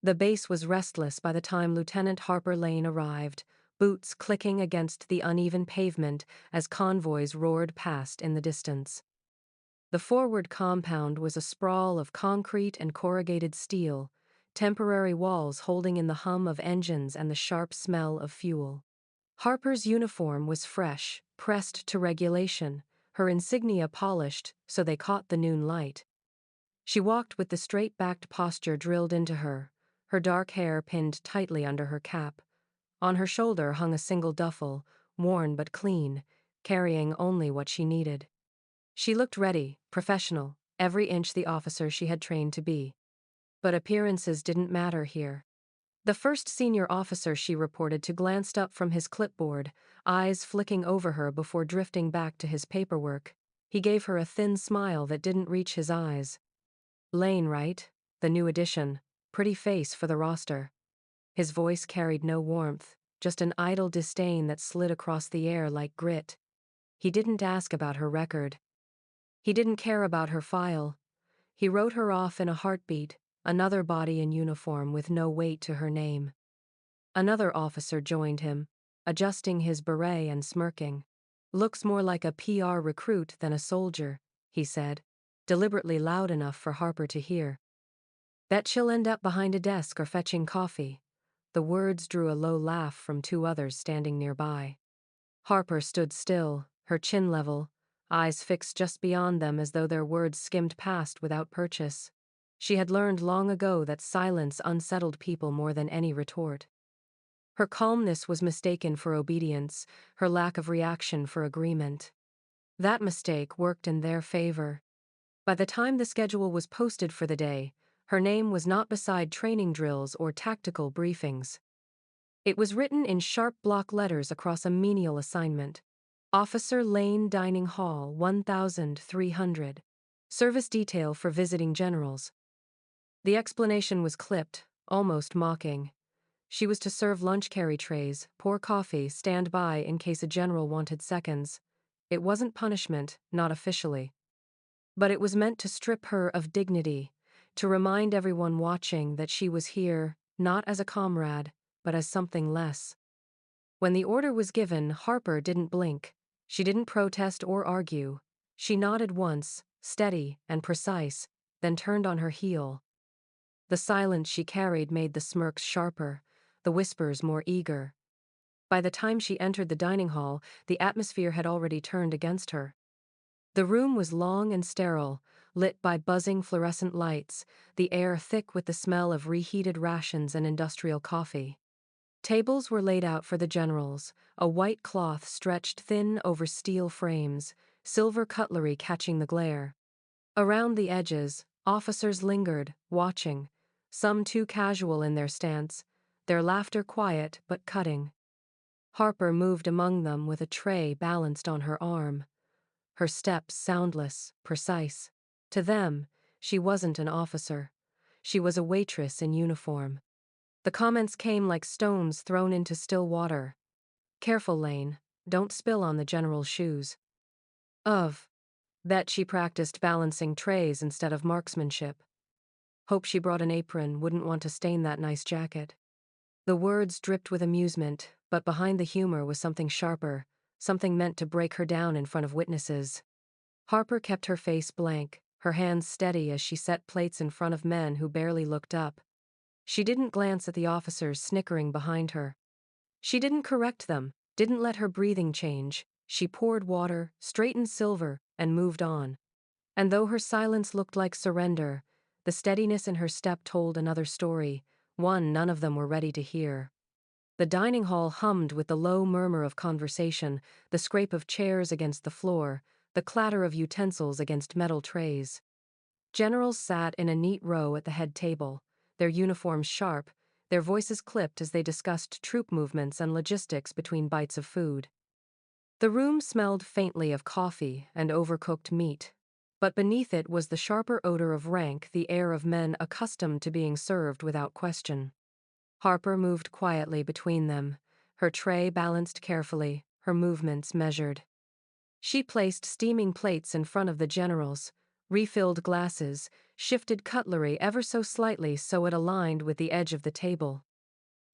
The base was restless by the time Lieutenant Harper Lane arrived, boots clicking against the uneven pavement as convoys roared past in the distance. The forward compound was a sprawl of concrete and corrugated steel, temporary walls holding in the hum of engines and the sharp smell of fuel. Harper's uniform was fresh, pressed to regulation, her insignia polished so they caught the noon light. She walked with the straight-backed posture drilled into her dark hair pinned tightly under her cap. On her shoulder hung a single duffel, worn but clean, carrying only what she needed. She looked ready, professional, every inch the officer she had trained to be. But appearances didn't matter here. The first senior officer she reported to glanced up from his clipboard, eyes flicking over her before drifting back to his paperwork. He gave her a thin smile that didn't reach his eyes. Lane, right? The new addition. Pretty face for the roster. His voice carried no warmth, just an idle disdain that slid across the air like grit. He didn't ask about her record. He didn't care about her file. He wrote her off in a heartbeat, another body in uniform with no weight to her name. Another officer joined him, adjusting his beret and smirking. Looks more like a PR recruit than a soldier, he said, deliberately loud enough for Harper to hear. Bet she'll end up behind a desk or fetching coffee. The words drew a low laugh from two others standing nearby. Harper stood still, her chin level, eyes fixed just beyond them as though their words skimmed past without purchase. She had learned long ago that silence unsettled people more than any retort. Her calmness was mistaken for obedience, her lack of reaction for agreement. That mistake worked in their favor. By the time the schedule was posted for the day, her name was not beside training drills or tactical briefings. It was written in sharp block letters across a menial assignment. Officer Lane Dining Hall, 1300. Service detail for visiting generals. The explanation was clipped, almost mocking. She was to serve lunch carry trays, pour coffee, stand by in case a general wanted seconds. It wasn't punishment, not officially. But it was meant to strip her of dignity, to remind everyone watching that she was here, not as a comrade, but as something less. When the order was given, Harper didn't blink. She didn't protest or argue. She nodded once, steady and precise, then turned on her heel. The silence she carried made the smirks sharper, the whispers more eager. By the time she entered the dining hall, the atmosphere had already turned against her. The room was long and sterile, lit by buzzing fluorescent lights, the air thick with the smell of reheated rations and industrial coffee. Tables were laid out for the generals, a white cloth stretched thin over steel frames, silver cutlery catching the glare. Around the edges, officers lingered, watching, some too casual in their stance, their laughter quiet but cutting. Harper moved among them with a tray balanced on her arm. Her steps soundless, precise. To them, she wasn't an officer. She was a waitress in uniform. The comments came like stones thrown into still water. Careful, Lane. Don't spill on the general's shoes. Of. Bet she practiced balancing trays instead of marksmanship. Hope she brought an apron, wouldn't want to stain that nice jacket. The words dripped with amusement, but behind the humor was something sharper, something meant to break her down in front of witnesses. Harper kept her face blank, her hands steady as she set plates in front of men who barely looked up. She didn't glance at the officers snickering behind her. She didn't correct them, didn't let her breathing change. She poured water, straightened silver, and moved on. And though her silence looked like surrender, the steadiness in her step told another story, one none of them were ready to hear. The dining hall hummed with the low murmur of conversation, the scrape of chairs against the floor, the clatter of utensils against metal trays. Generals sat in a neat row at the head table, their uniforms sharp, their voices clipped as they discussed troop movements and logistics between bites of food. The room smelled faintly of coffee and overcooked meat, but beneath it was the sharper odor of rank, the air of men accustomed to being served without question. Harper moved quietly between them, her tray balanced carefully, her movements measured. She placed steaming plates in front of the generals, refilled glasses, shifted cutlery ever so slightly so it aligned with the edge of the table.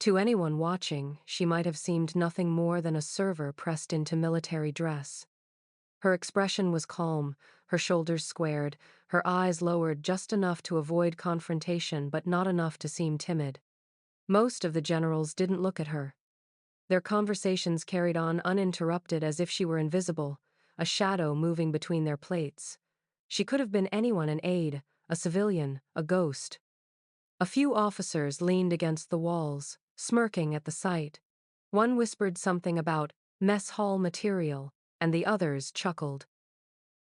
To anyone watching, she might have seemed nothing more than a server pressed into military dress. Her expression was calm, her shoulders squared, her eyes lowered just enough to avoid confrontation but not enough to seem timid. Most of the generals didn't look at her. Their conversations carried on uninterrupted as if she were invisible, a shadow moving between their plates. She could have been anyone, an aide, a civilian, a ghost. A few officers leaned against the walls, smirking at the sight. One whispered something about mess hall material, and the others chuckled.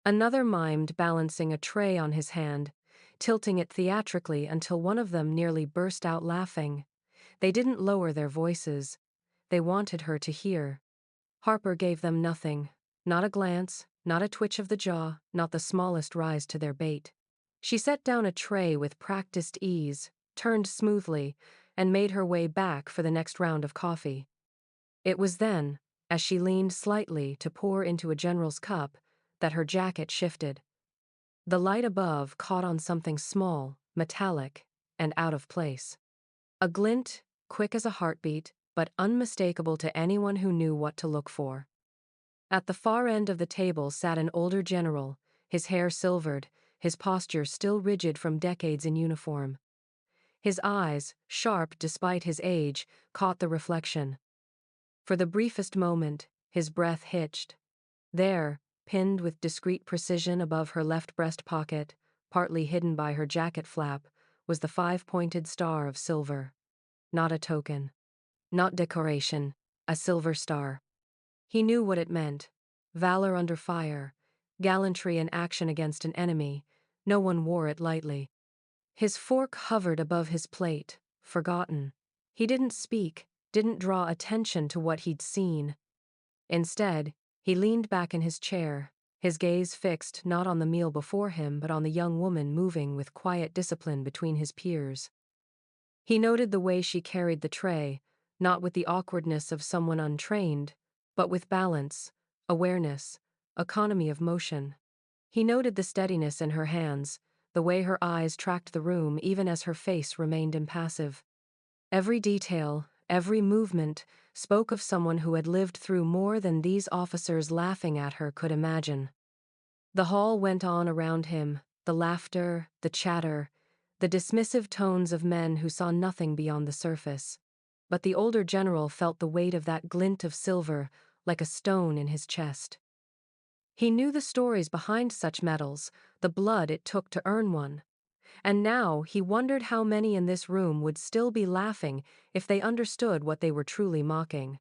Another mimed balancing a tray on his hand, tilting it theatrically until one of them nearly burst out laughing. They didn't lower their voices. They wanted her to hear. Harper gave them nothing. Not a glance, not a twitch of the jaw, not the smallest rise to their bait. She set down a tray with practiced ease, turned smoothly, and made her way back for the next round of coffee. It was then, as she leaned slightly to pour into a general's cup, that her jacket shifted. The light above caught on something small, metallic, and out of place. A glint, quick as a heartbeat, but unmistakable to anyone who knew what to look for. At the far end of the table sat an older general, his hair silvered, his posture still rigid from decades in uniform. His eyes, sharp despite his age, caught the reflection. For the briefest moment, his breath hitched. There, pinned with discreet precision above her left breast pocket, partly hidden by her jacket flap, was the five-pointed star of silver. Not a token. Not decoration. A silver star. He knew what it meant. Valor under fire. Gallantry in action against an enemy. No one wore it lightly. His fork hovered above his plate, forgotten. He didn't speak, didn't draw attention to what he'd seen. Instead, he leaned back in his chair, his gaze fixed not on the meal before him but on the young woman moving with quiet discipline between his peers. He noted the way she carried the tray, not with the awkwardness of someone untrained, but with balance, awareness, economy of motion. He noted the steadiness in her hands, the way her eyes tracked the room even as her face remained impassive. Every detail, every movement, spoke of someone who had lived through more than these officers laughing at her could imagine. The hall went on around him, the laughter, the chatter, the dismissive tones of men who saw nothing beyond the surface. But the older general felt the weight of that glint of silver like a stone in his chest. He knew the stories behind such medals, the blood it took to earn one. And now he wondered how many in this room would still be laughing if they understood what they were truly mocking.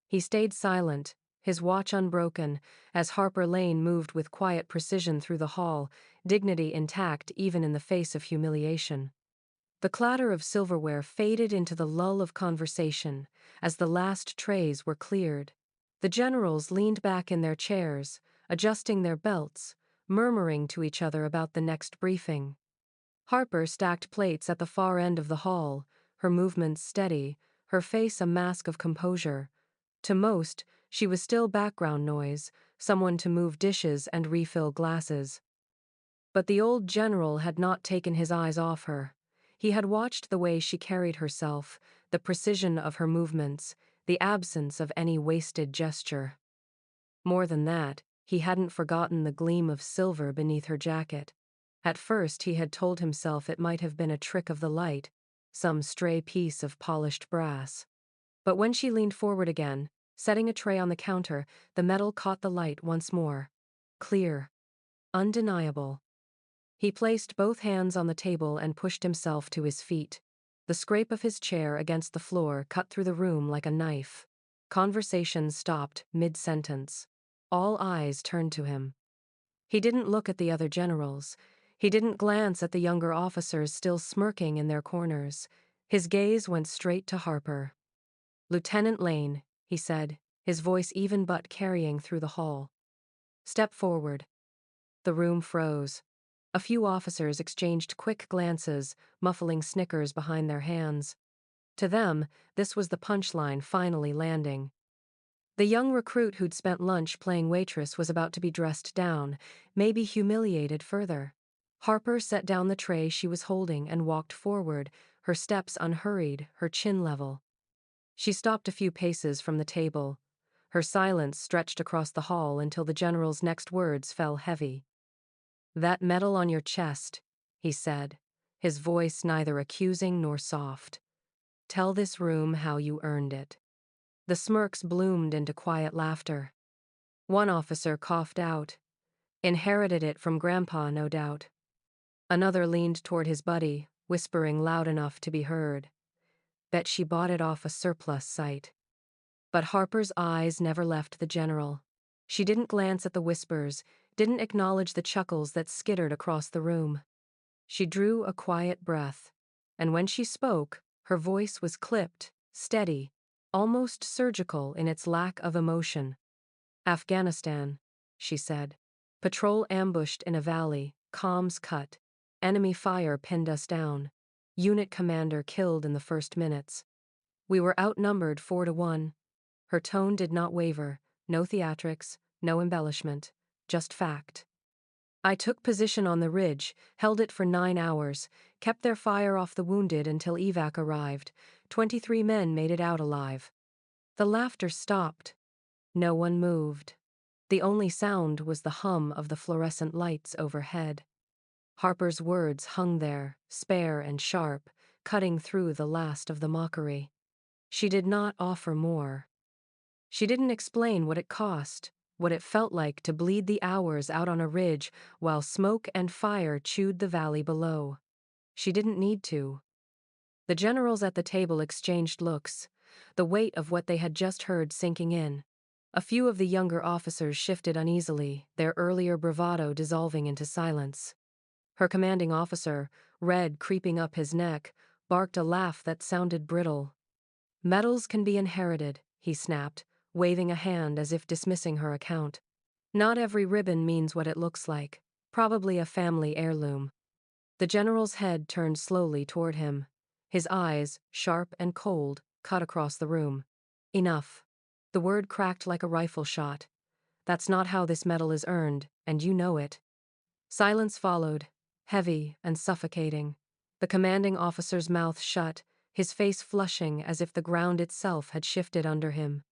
He stayed silent, his watch unbroken, as Harper Lane moved with quiet precision through the hall, dignity intact even in the face of humiliation. The clatter of silverware faded into the lull of conversation as the last trays were cleared. The generals leaned back in their chairs, adjusting their belts, murmuring to each other about the next briefing. Harper stacked plates at the far end of the hall, her movements steady, her face a mask of composure. To most, she was still background noise, someone to move dishes and refill glasses. But the old general had not taken his eyes off her. He had watched the way she carried herself, the precision of her movements, the absence of any wasted gesture. More than that, he hadn't forgotten the gleam of silver beneath her jacket. At first he had told himself it might have been a trick of the light, some stray piece of polished brass. But when she leaned forward again, setting a tray on the counter, the metal caught the light once more. Clear. Undeniable. He placed both hands on the table and pushed himself to his feet. The scrape of his chair against the floor cut through the room like a knife. Conversation stopped mid-sentence. All eyes turned to him. He didn't look at the other generals. He didn't glance at the younger officers still smirking in their corners. His gaze went straight to Harper. "Lieutenant Lane," he said, his voice even but carrying through the hall. "Step forward." The room froze. A few officers exchanged quick glances, muffling snickers behind their hands. To them, this was the punchline finally landing. The young recruit who'd spent lunch playing Waitress was about to be dressed down, maybe humiliated further. Harper set down the tray she was holding and walked forward, her steps unhurried, her chin level. She stopped a few paces from the table. Her silence stretched across the hall until the general's next words fell heavy. "That medal on your chest," he said, his voice neither accusing nor soft. "Tell this room how you earned it." The smirks bloomed into quiet laughter. One officer coughed out. "Inherited it from Grandpa, no doubt." Another leaned toward his buddy, whispering loud enough to be heard. "Bet she bought it off a surplus site." But Harper's eyes never left the general. She didn't glance at the whispers, didn't acknowledge the chuckles that skittered across the room. She drew a quiet breath, and when she spoke, her voice was clipped, steady, almost surgical in its lack of emotion. "Afghanistan," she said. "Patrol ambushed in a valley, comms cut. Enemy fire pinned us down. Unit commander killed in the first minutes. We were outnumbered 4-1. Her tone did not waver, no theatrics, no embellishment, just fact. "I took position on the ridge, held it for 9 hours, kept their fire off the wounded until evac arrived. 23 men made it out alive." The laughter stopped. No one moved. The only sound was the hum of the fluorescent lights overhead. Harper's words hung there, spare and sharp, cutting through the last of the mockery. She did not offer more. She didn't explain what it cost, what it felt like to bleed the hours out on a ridge while smoke and fire chewed the valley below. She didn't need to. The generals at the table exchanged looks, the weight of what they had just heard sinking in. A few of the younger officers shifted uneasily, their earlier bravado dissolving into silence. Her commanding officer, red creeping up his neck, barked a laugh that sounded brittle. "Medals can be inherited," he snapped, waving a hand as if dismissing her account. "Not every ribbon means what it looks like. Probably a family heirloom." The general's head turned slowly toward him. His eyes, sharp and cold, cut across the room. "Enough." The word cracked like a rifle shot. "That's not how this medal is earned, and you know it." Silence followed, heavy and suffocating. The commanding officer's mouth shut, his face flushing as if the ground itself had shifted under him.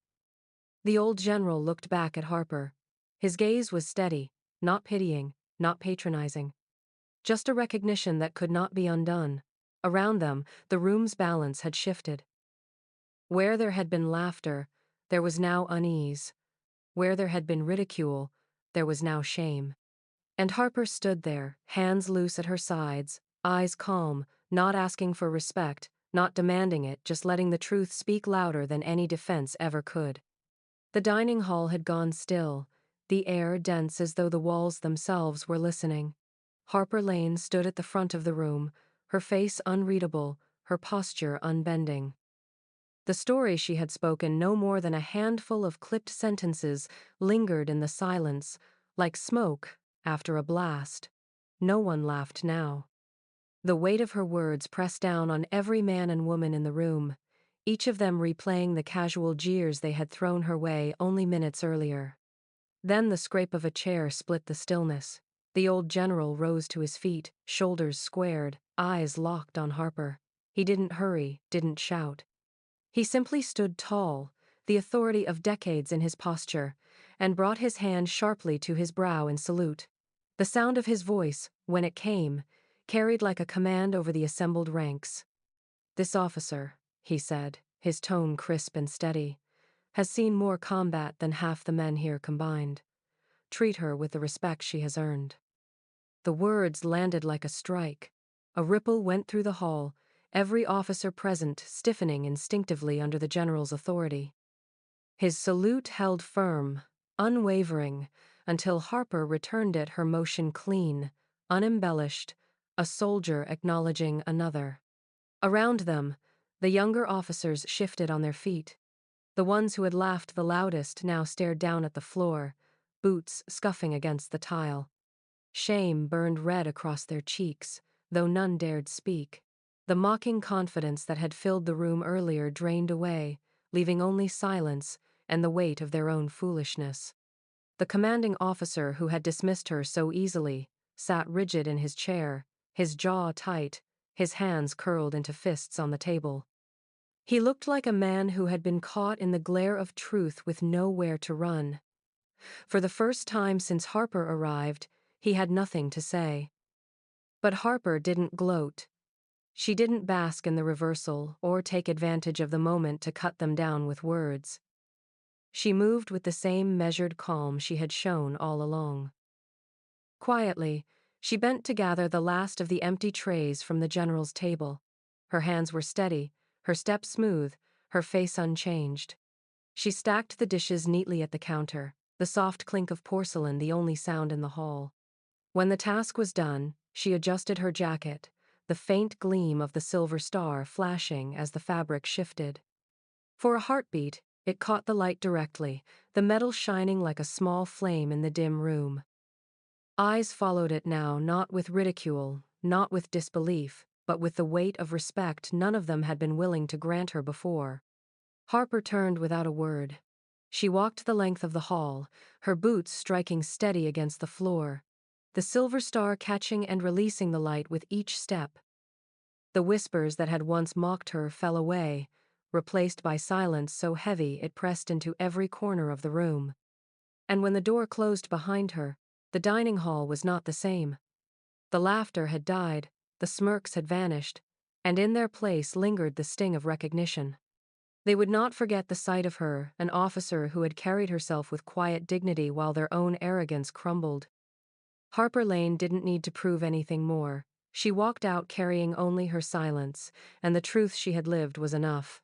The old general looked back at Harper. His gaze was steady, not pitying, not patronizing. Just a recognition that could not be undone. Around them, the room's balance had shifted. Where there had been laughter, there was now unease. Where there had been ridicule, there was now shame. And Harper stood there, hands loose at her sides, eyes calm, not asking for respect, not demanding it, just letting the truth speak louder than any defense ever could. The dining hall had gone still, the air dense as though the walls themselves were listening. Harper Lane stood at the front of the room, her face unreadable, her posture unbending. The story she had spoken, no more than a handful of clipped sentences, lingered in the silence, like smoke after a blast. No one laughed now. The weight of her words pressed down on every man and woman in the room, each of them replaying the casual jeers they had thrown her way only minutes earlier. Then the scrape of a chair split the stillness. The old general rose to his feet, shoulders squared, eyes locked on Harper. He didn't hurry, didn't shout. He simply stood tall, the authority of decades in his posture, and brought his hand sharply to his brow in salute. The sound of his voice, when it came, carried like a command over the assembled ranks. "This officer," he said, his tone crisp and steady, "has seen more combat than half the men here combined. Treat her with the respect she has earned." The words landed like a strike. A ripple went through the hall, every officer present stiffening instinctively under the general's authority. His salute held firm, unwavering, until Harper returned it, her motion clean, unembellished, a soldier acknowledging another. Around them, the younger officers shifted on their feet. The ones who had laughed the loudest now stared down at the floor, boots scuffing against the tile. Shame burned red across their cheeks, though none dared speak. The mocking confidence that had filled the room earlier drained away, leaving only silence and the weight of their own foolishness. The commanding officer who had dismissed her so easily, sat rigid in his chair, his jaw tight, his hands curled into fists on the table. He looked like a man who had been caught in the glare of truth with nowhere to run. For the first time since Harper arrived, he had nothing to say. But Harper didn't gloat. She didn't bask in the reversal or take advantage of the moment to cut them down with words. She moved with the same measured calm she had shown all along. Quietly, she bent to gather the last of the empty trays from the general's table. Her hands were steady, her step smooth, her face unchanged. She stacked the dishes neatly at the counter, the soft clink of porcelain the only sound in the hall. When the task was done, she adjusted her jacket, the faint gleam of the silver star flashing as the fabric shifted. For a heartbeat, it caught the light directly, the metal shining like a small flame in the dim room. Eyes followed it now, not with ridicule, not with disbelief, but with the weight of respect none of them had been willing to grant her before. Harper turned without a word. She walked the length of the hall, her boots striking steady against the floor, the silver star catching and releasing the light with each step. The whispers that had once mocked her fell away, replaced by silence so heavy it pressed into every corner of the room. And when the door closed behind her, the dining hall was not the same. The laughter had died, the smirks had vanished, and in their place lingered the sting of recognition. They would not forget the sight of her, an officer who had carried herself with quiet dignity while their own arrogance crumbled. Harper Lane didn't need to prove anything more. She walked out carrying only her silence, and the truth she had lived was enough.